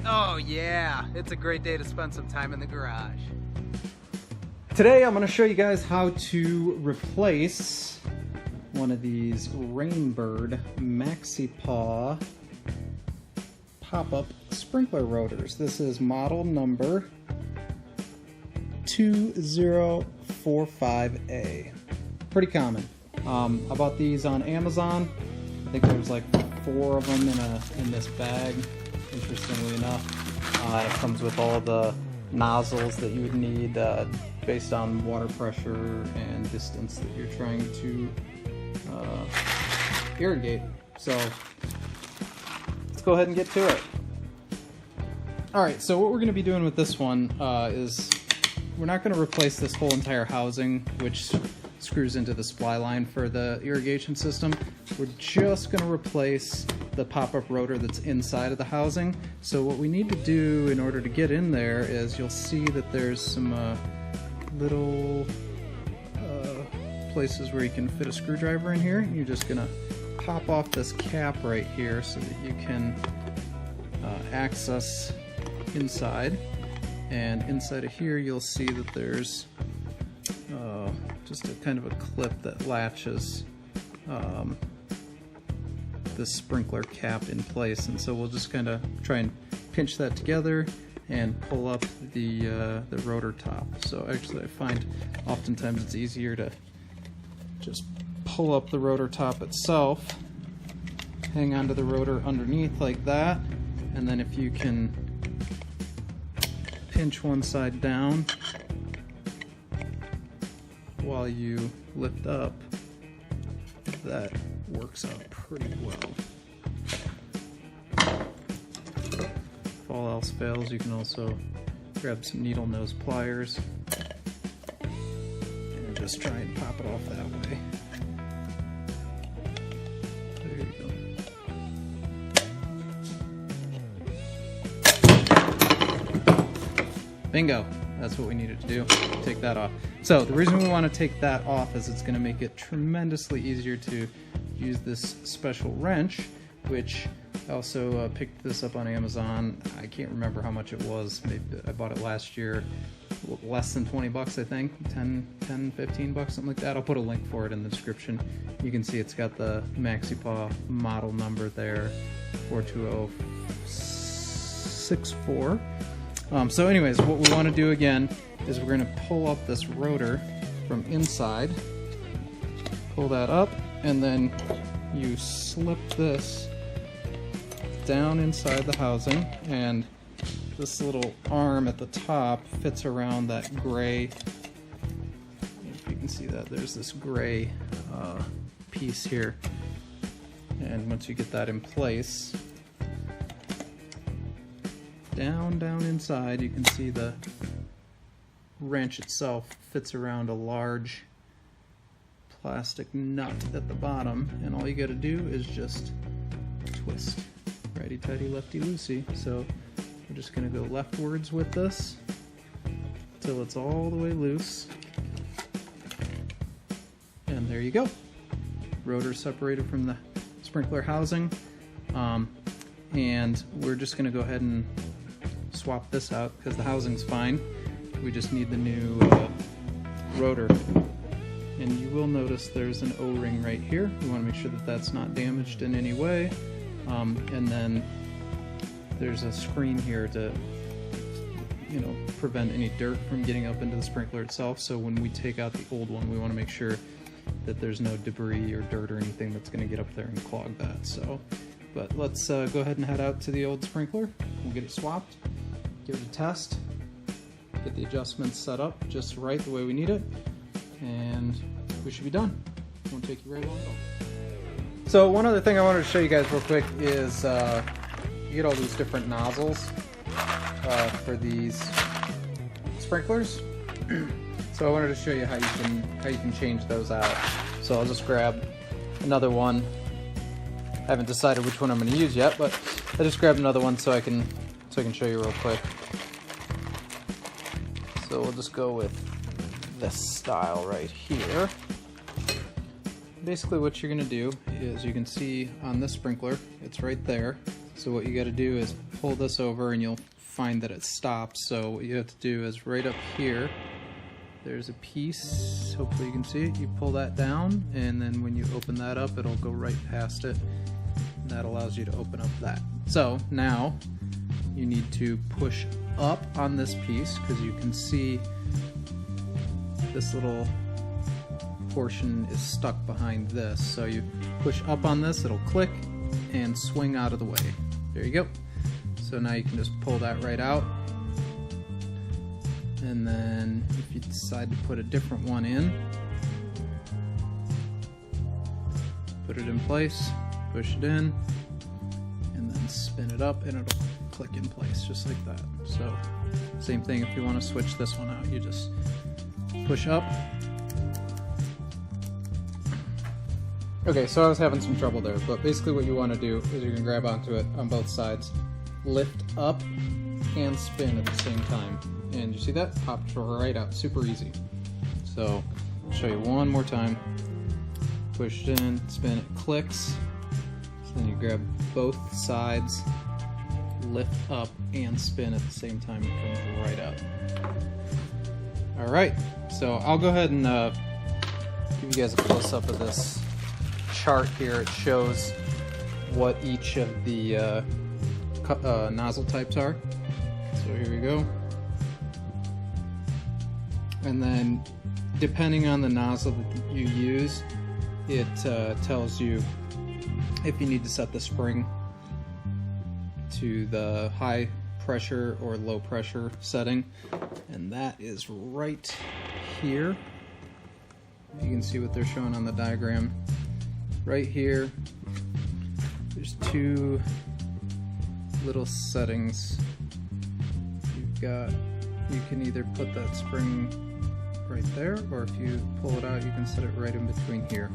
Oh yeah, it's a great day to spend some time in the garage. Today I'm going to show you guys how to replace one of these Rainbird MaxiPaw pop-up sprinkler rotors. This is model number 2045A. Pretty common. I bought these on Amazon. I think there's like 4 of them in this bag, interestingly enough. It comes with all the nozzles that you would need based on water pressure and distance that you're trying to irrigate. So let's go ahead and get to it. Alright, so what we're going to be doing with this one is we're not going to replace this whole entire housing, which screws into the supply line for the irrigation system. We're just going to replace the pop-up rotor that's inside of the housing. So what we need to do in order to get in there is you'll see that there's some little places where you can fit a screwdriver in here. You're just going to pop off this cap right here so that you can access inside. And inside of here you'll see that there's just a kind of a clip that latches the sprinkler cap in place, and so we'll just kind of try and pinch that together and pull up the rotor top. So actually I find oftentimes it's easier to just pull up the rotor top itself, hang onto the rotor underneath like that, and then if you can pinch one side down while you lift up, that works out pretty well. If all else fails, you can also grab some needle nose pliers and just try and pop it off that way. There you go. Bingo! That's what we needed to do. Take that off. So the reason we want to take that off is it's going to make it tremendously easier to use this special wrench, which I also picked this up on Amazon. I can't remember how much it was. Maybe I bought it last year, less than 20 bucks, I think, 10, 15 bucks, something like that. I'll put a link for it in the description. You can see it's got the Maxi-Paw model number there, 42064. So anyways, what we want to do again is we're going to pull up this rotor from inside, pull that up, and then you slip this down inside the housing, and this little arm at the top fits around that gray, if you can see that, there's this gray piece here, and once you get that in place, down inside, you can see the wrench itself fits around a large plastic nut at the bottom, and all you got to do is just twist. Righty tighty, lefty loosey. So we're just going to go leftwards with this till it's all the way loose, and there you go. Rotor separated from the sprinkler housing, and we're just going to go ahead and swap this out because the housing's fine. We just need the new rotor. And you will notice there's an O-ring right here. We want to make sure that that's not damaged in any way. And then there's a screen here to, prevent any dirt from getting up into the sprinkler itself. So when we take out the old one, we want to make sure that there's no debris or dirt or anything that's going to get up there and clog that. So, but let's go ahead and head out to the old sprinkler. We'll get it swapped, give it a test, get the adjustments set up just right the way we need it, and we should be done. Won't take you very long at all. So one other thing I wanted to show you guys real quick is you get all these different nozzles for these sprinklers. So I wanted to show you how you can change those out. So I'll just grab another one. I haven't decided which one I'm going to use yet, but I just grabbed another one so I can show you real quick. So we'll just go with this style right here. Basically what you're going to do is, you can see on this sprinkler, it's right there. So what you got to do is pull this over and you'll find that it stops. So what you have to do is right up here, there's a piece, hopefully you can see it. You pull that down, and then when you open that up, it'll go right past it. And that allows you to open up that. So now you need to push up on this piece, because you can see this little portion is stuck behind this. So you push up on this, it'll click and swing out of the way. There you go. So now you can just pull that right out. And then if you decide to put a different one in, put it in place, push it in, and then spin it up and it'll click in place just like that. So same thing if you want to switch this one out, you just push up. Okay, so I was having some trouble there, but basically what you want to do is you can grab onto it on both sides, lift up and spin at the same time. And you see that? Popped right out, super easy. So I'll show you one more time. Push it in, spin, it clicks. So then you grab both sides, lift up and spin at the same time, it comes right out. Alright, so I'll go ahead and give you guys a close-up of this chart here. It shows what each of the nozzle types are. So here we go. And then depending on the nozzle that you use, it tells you if you need to set the spring to the high pressure or low pressure setting, and that is right here. You can see what they're showing on the diagram. Right here, there's two little settings. You can either put that spring right there, or if you pull it out, you can set it right in between here.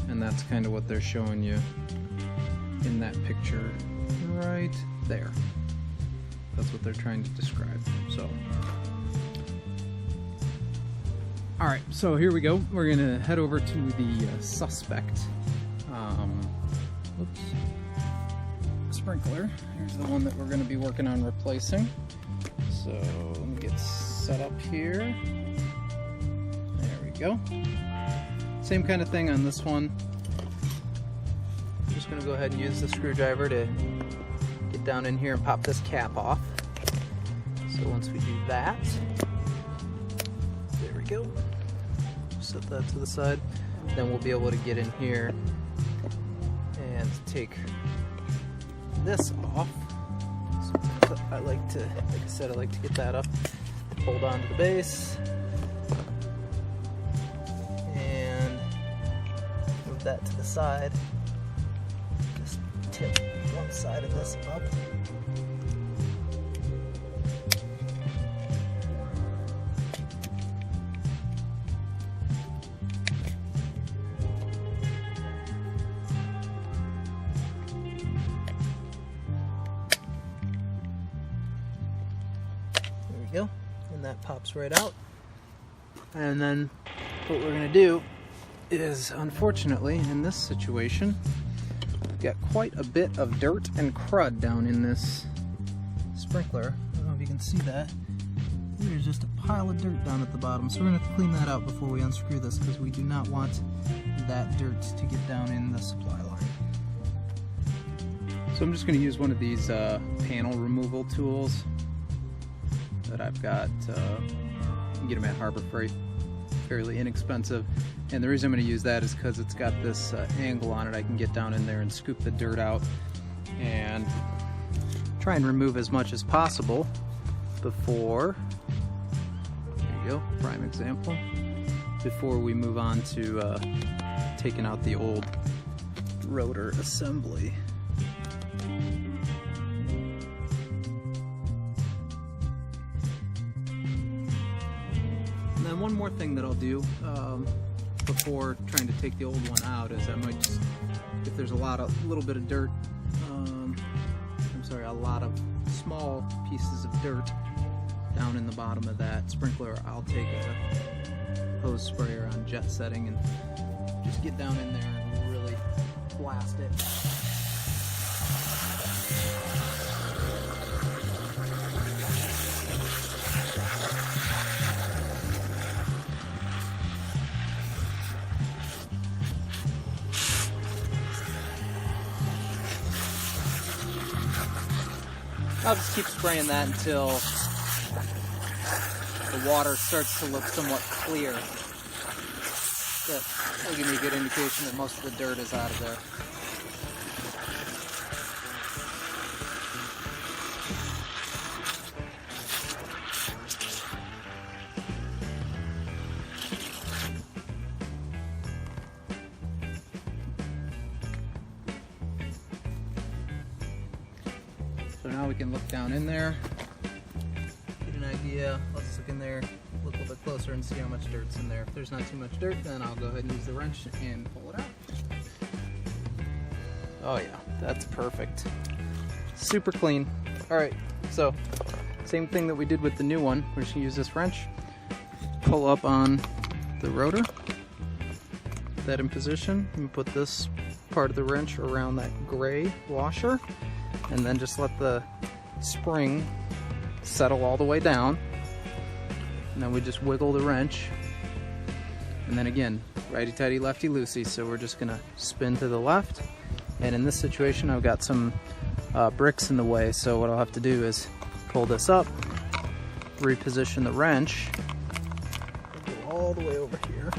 And that's kind of what they're showing you in that picture right there. That's what they're trying to describe. So, alright, so here we go. We're gonna head over to the suspect sprinkler. Here's the one that we're gonna be working on replacing. So let me get set up here. There we go. Same kind of thing on this one. I'm just going to go ahead and use the screwdriver to get down in here and pop this cap off. So once we do that, there we go. Set that to the side. Then we'll be able to get in here and take this off. I like I said, I like to get that up, hold on to the base, and move that to the side. Just tip one side of this up. Go, and that pops right out. And then what we're going to do is, unfortunately, in this situation, we've got quite a bit of dirt and crud down in this sprinkler. I don't know if you can see that. There's just a pile of dirt down at the bottom, so we're going to have to clean that out before we unscrew this, because we do not want that dirt to get down in the supply line. So I'm just going to use one of these panel removal tools that I've got. You can get them at Harbor Freight, fairly inexpensive. And the reason I'm going to use that is because it's got this angle on it. I can get down in there and scoop the dirt out and try and remove as much as possible before, there you go, prime example, before we move on to taking out the old rotor assembly. And then one more thing that I'll do before trying to take the old one out is I might just, if there's a little bit of dirt, a lot of small pieces of dirt down in the bottom of that sprinkler, I'll take a hose sprayer on jet setting and just get down in there and really blast it. I'll just keep spraying that until the water starts to look somewhat clear. That will give me a good indication that most of the dirt is out of there. So now we can look down in there, get an idea. Let's look in there, look a little bit closer and see how much dirt's in there. If there's not too much dirt, then I'll go ahead and use the wrench and pull it out. Oh yeah, that's perfect. Super clean. All right, so same thing that we did with the new one. We're just gonna use this wrench, pull up on the rotor, put that in position, and put this part of the wrench around that gray washer, and then just let the spring settle all the way down. And then we just wiggle the wrench. And then again, righty-tighty, lefty-loosey. So we're just gonna spin to the left. And in this situation, I've got some bricks in the way. So what I'll have to do is pull this up, reposition the wrench, go all the way over here,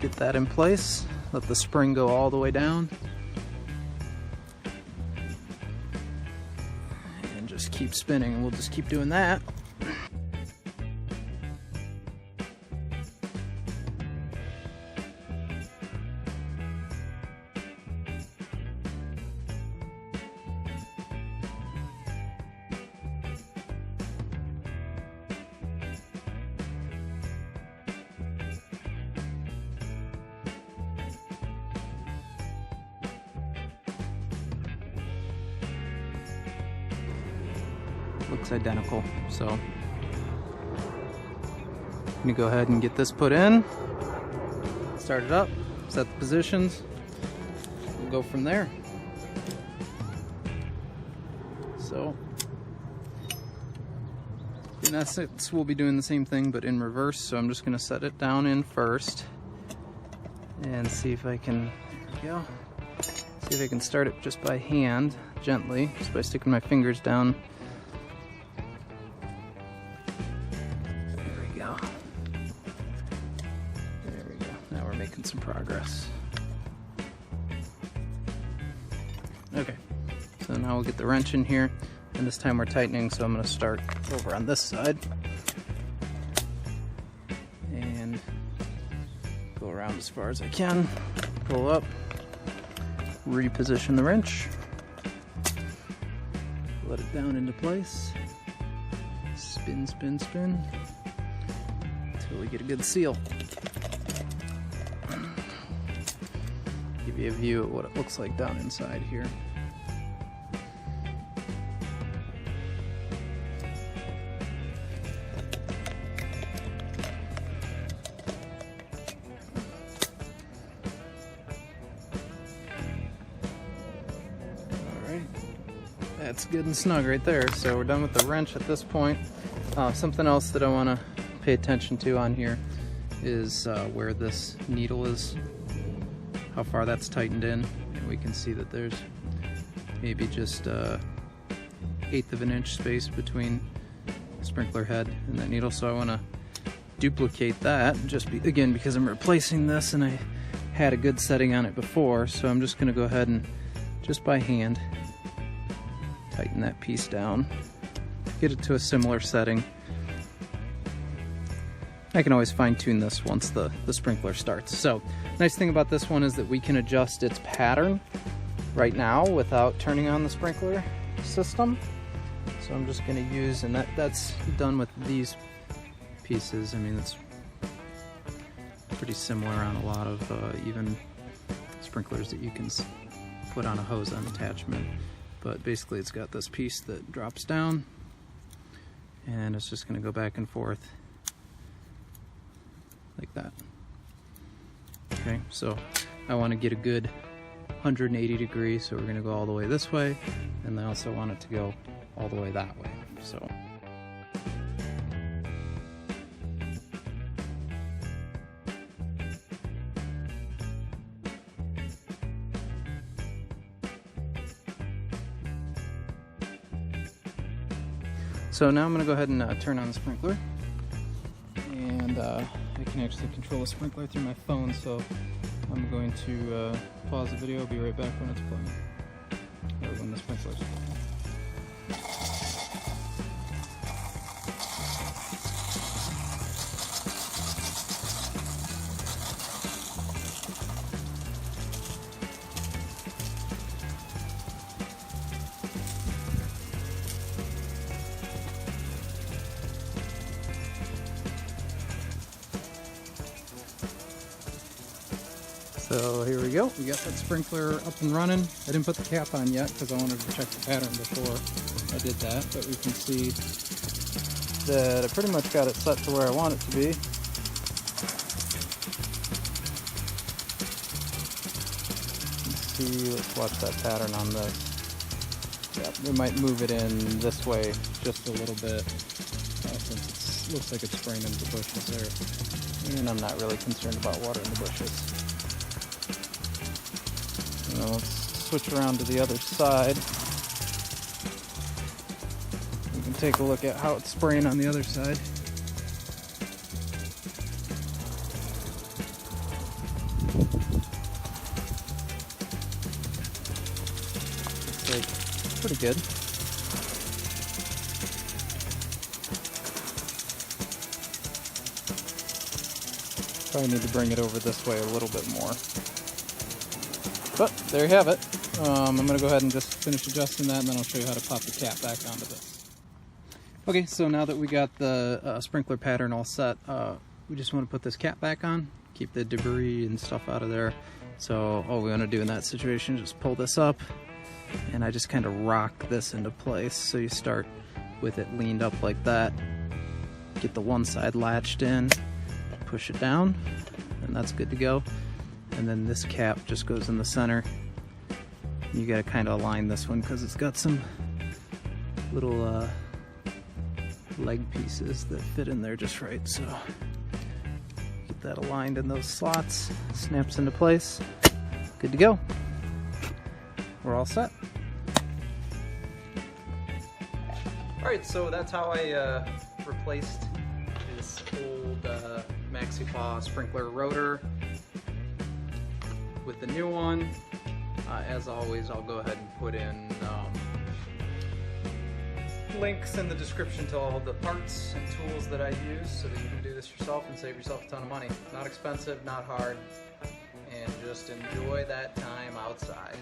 get that in place, let the spring go all the way down, just keep spinning, and we'll just keep doing that. Looks identical, so I'm gonna go ahead and get this put in, start it up, set the positions, we'll go from there. So in essence we'll be doing the same thing but in reverse, so I'm just gonna set it down in first and see if I can, there we go, see if I can start it just by hand, gently, just by sticking my fingers down. Making some progress. Okay, so now we'll get the wrench in here, and this time we're tightening, so I'm going to start over on this side and go around as far as I can, pull up, reposition the wrench, let it down into place, spin, spin, spin until we get a good seal. Give you a view of what it looks like down inside here. Alright, that's good and snug right there. So we're done with the wrench at this point. Something else that I want to pay attention to on here is where this needle is, how far that's tightened in, and we can see that there's maybe just 1/8 of an inch space between the sprinkler head and that needle. So I want to duplicate that, just again because I'm replacing this and I had a good setting on it before. So I'm just going to go ahead and just by hand tighten that piece down, get it to a similar setting. I can always fine-tune this once the sprinkler starts. So nice thing about this one is that we can adjust its pattern right now without turning on the sprinkler system. So I'm just going to use, and that's done with these pieces. I mean, it's pretty similar on a lot of even sprinklers that you can put on a hose on attachment. But basically it's got this piece that drops down and it's just going to go back and forth like that. Okay, so I want to get a good 180 degrees, so we're going to go all the way this way, and I also want it to go all the way that way. So So now I'm going to go ahead and turn on the sprinkler. And I can actually control the sprinkler through my phone, so I'm going to pause the video. I'll be right back when it's playing, or when the sprinkler's playing. So here we go, we got that sprinkler up and running. I didn't put the cap on yet because I wanted to check the pattern before I did that, but we can see that I pretty much got it set to where I want it to be. Let's see, let's watch that pattern on this. Yeah, we might move it in this way just a little bit since it looks like it's spraying into the bushes there. And I'm not really concerned about water in the bushes. Now let's switch around to the other side. We can take a look at how it's spraying on the other side. Looks like pretty good. Probably need to bring it over this way a little bit more. But there you have it. I'm going to go ahead and just finish adjusting that, and then I'll show you how to pop the cap back onto this. Okay, so now that we got the sprinkler pattern all set, we just want to put this cap back on, keep the debris and stuff out of there. So all we want to do in that situation is just pull this up, and I just kind of rock this into place. So you start with it leaned up like that, get the one side latched in, push it down, and that's good to go. And then this cap just goes in the center. You gotta kind of align this one because it's got some little leg pieces that fit in there just right. So get that aligned in those slots, snaps into place. Good to go. We're all set. Alright, so that's how I replaced this old Maxi-Paw sprinkler rotor with the new one. As always, I'll go ahead and put in links in the description to all the parts and tools that I use so that you can do this yourself and save yourself a ton of money. Not expensive, not hard, and just enjoy that time outside.